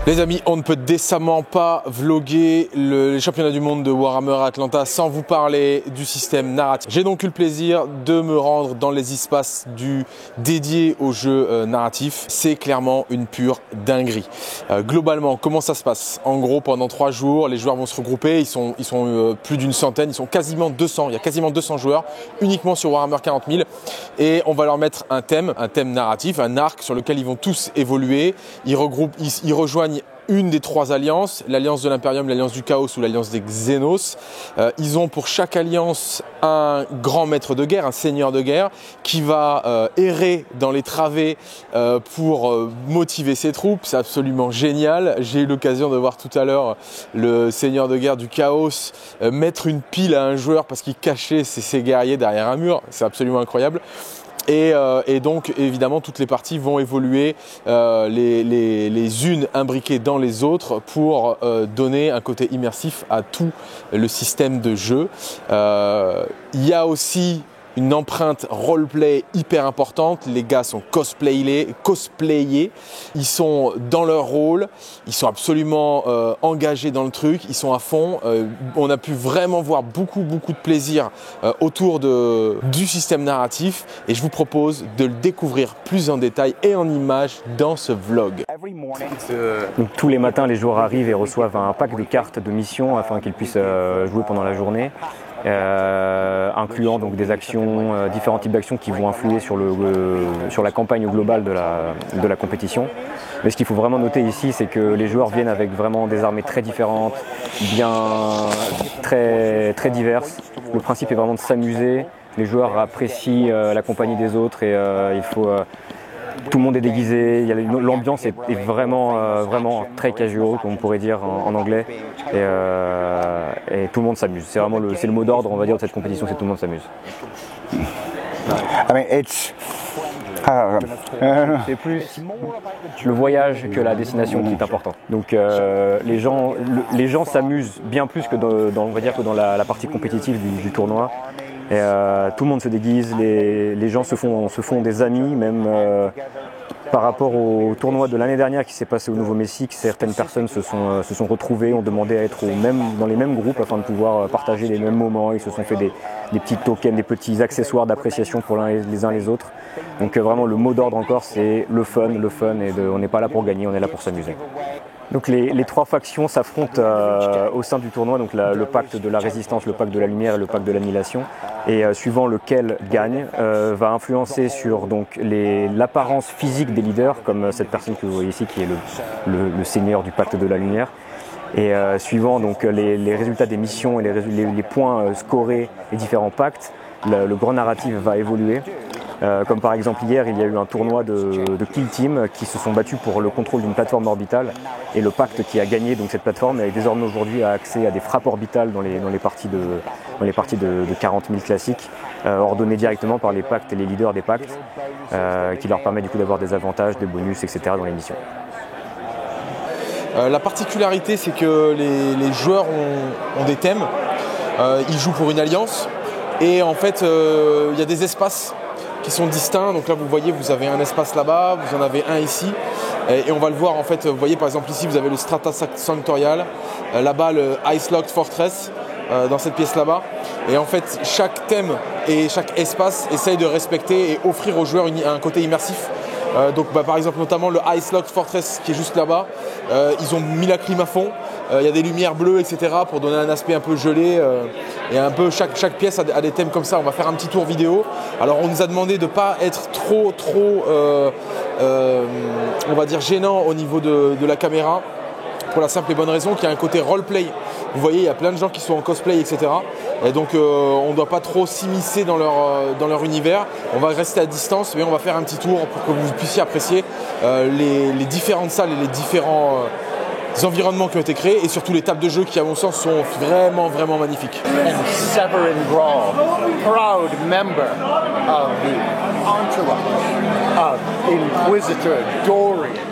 Les amis, on ne peut décemment pas vlogger les championnats du monde de Warhammer Atlanta sans vous parler du système narratif. J'ai donc eu le plaisir de me rendre dans les espaces dédiés aux jeux narratifs. C'est clairement une pure dinguerie. Globalement, comment ça se passe? En gros, pendant 3 jours, les joueurs vont se regrouper. Ils sont plus d'une centaine, ils sont quasiment 200. Il y a quasiment 200 joueurs uniquement sur Warhammer 40 000. Et on va leur mettre un thème narratif, un arc sur lequel ils vont tous évoluer. Ils rejoignent une des 3 alliances, l'alliance de l'Imperium, l'alliance du Chaos ou l'alliance des Xénos. Ils ont pour chaque alliance un grand maître de guerre, un seigneur de guerre, qui va errer dans les travées pour motiver ses troupes. C'est absolument génial. J'ai eu l'occasion de voir tout à l'heure le seigneur de guerre du Chaos mettre une pile à un joueur parce qu'il cachait ses guerriers derrière un mur. C'est absolument incroyable. Et donc évidemment toutes les parties vont évoluer les unes imbriquées dans les autres pour donner un côté immersif à tout le système de jeu. Il y a aussi une empreinte roleplay hyper importante. Les gars sont cosplayés, ils sont dans leur rôle, ils sont absolument engagés dans le truc, ils sont à fond. On a pu vraiment voir beaucoup de plaisir autour du système narratif et je vous propose de le découvrir plus en détail et en images dans ce vlog. Donc, tous les matins, les joueurs arrivent et reçoivent un pack de cartes de mission afin qu'ils puissent jouer pendant la journée. Incluant donc des actions, différents types d'actions qui vont influer sur la campagne globale de la compétition. Mais ce qu'il faut vraiment noter ici, c'est que les joueurs viennent avec vraiment des armées très différentes, très diverses. Le principe est vraiment de s'amuser. Les joueurs apprécient la compagnie des autres et tout le monde est déguisé, l'ambiance est vraiment très casual, comme on pourrait dire en anglais, et tout le monde s'amuse. C'est vraiment le mot d'ordre, on va dire, de cette compétition, c'est tout le monde s'amuse. C'est plus le voyage que la destination qui est important. Donc les gens s'amusent bien plus que dans la partie compétitive du tournoi. Et tout le monde se déguise, les gens se font des amis, même par rapport au tournoi de l'année dernière qui s'est passé au Nouveau-Mexique. Certaines personnes se sont retrouvées, ont demandé à être dans les mêmes groupes afin de pouvoir partager les mêmes moments. Ils se sont fait des petits tokens, des petits accessoires d'appréciation pour les uns les autres. Donc vraiment le mot d'ordre encore, c'est le fun et on n'est pas là pour gagner, on est là pour s'amuser. Donc les 3 factions s'affrontent au sein du tournoi, donc le pacte de la résistance, le pacte de la lumière et le pacte de l'annihilation. Et suivant lequel gagne, va influencer sur l'apparence physique des leaders, comme cette personne que vous voyez ici qui est le seigneur du pacte de la lumière. Et suivant donc les résultats des missions et les points scorés des différents pactes, le grand narratif va évoluer. Comme par exemple hier, il y a eu un tournoi de Kill Team qui se sont battus pour le contrôle d'une plateforme orbitale et le pacte qui a gagné donc cette plateforme est désormais aujourd'hui accès à des frappes orbitales dans les parties de 40 000 classiques, ordonnées directement par les pactes et les leaders des pactes, qui leur permet du coup d'avoir des avantages, des bonus, etc. dans les missions. La particularité, c'est que les joueurs ont des thèmes, ils jouent pour une alliance et en fait il y a des espaces qui sont distincts. Donc là vous voyez, vous avez un espace là-bas, vous en avez un ici et on va le voir en fait. Vous voyez par exemple ici vous avez le Strata Sanctorial, là-bas le Ice Locked Fortress, dans cette pièce là-bas, et en fait chaque thème et chaque espace essaye de respecter et offrir aux joueurs un côté immersif. Donc par exemple notamment le Ice Locked Fortress qui est juste là-bas, ils ont mis la clim à fond, il y a des lumières bleues, etc. pour donner un aspect un peu gelé, et un peu chaque pièce a des thèmes comme ça. On va faire un petit tour vidéo. Alors on nous a demandé de ne pas être trop on va dire gênant au niveau de la caméra, pour la simple et bonne raison qu'il y a un côté roleplay. Vous voyez, il y a plein de gens qui sont en cosplay, etc. Et donc on ne doit pas trop s'immiscer dans leur univers. On va rester à distance, mais on va faire un petit tour pour que vous puissiez apprécier les différentes salles et les différents environnements qui ont été créés, et surtout les tables de jeu qui, à mon sens, sont vraiment magnifiques. Severin Grawl, proud member of the entourage of Inquisitor Dorian.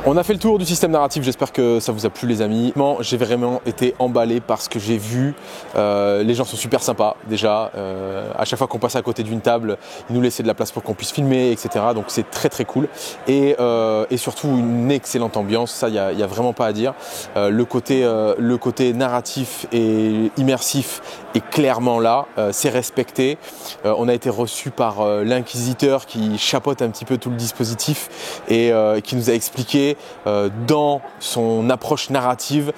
On a fait le tour du système narratif, j'espère que ça vous a plu les amis. J'ai vraiment été emballé par ce que j'ai vu. Les gens sont super sympas déjà. À chaque fois qu'on passe à côté d'une table, ils nous laissaient de la place pour qu'on puisse filmer, etc. Donc c'est très très cool. Et surtout une excellente ambiance, ça il y a vraiment pas à dire. Le côté narratif et immersif est clairement là, c'est respecté. On a été reçu par l'inquisiteur qui chapeaute un petit peu tout le dispositif et qui nous a expliqué dans son approche narrative,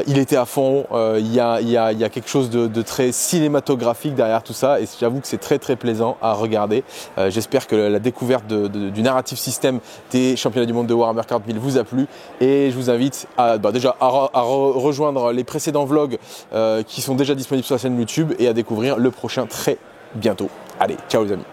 il était à fond, il y a quelque chose de très cinématographique derrière tout ça et j'avoue que c'est très très plaisant à regarder. J'espère que la découverte du narrative system des championnats du monde de Warhammer 40 000 vous a plu et je vous invite à rejoindre les précédents vlogs qui sont déjà disponibles sur la chaîne YouTube et à découvrir le prochain très bientôt. Allez, ciao les amis.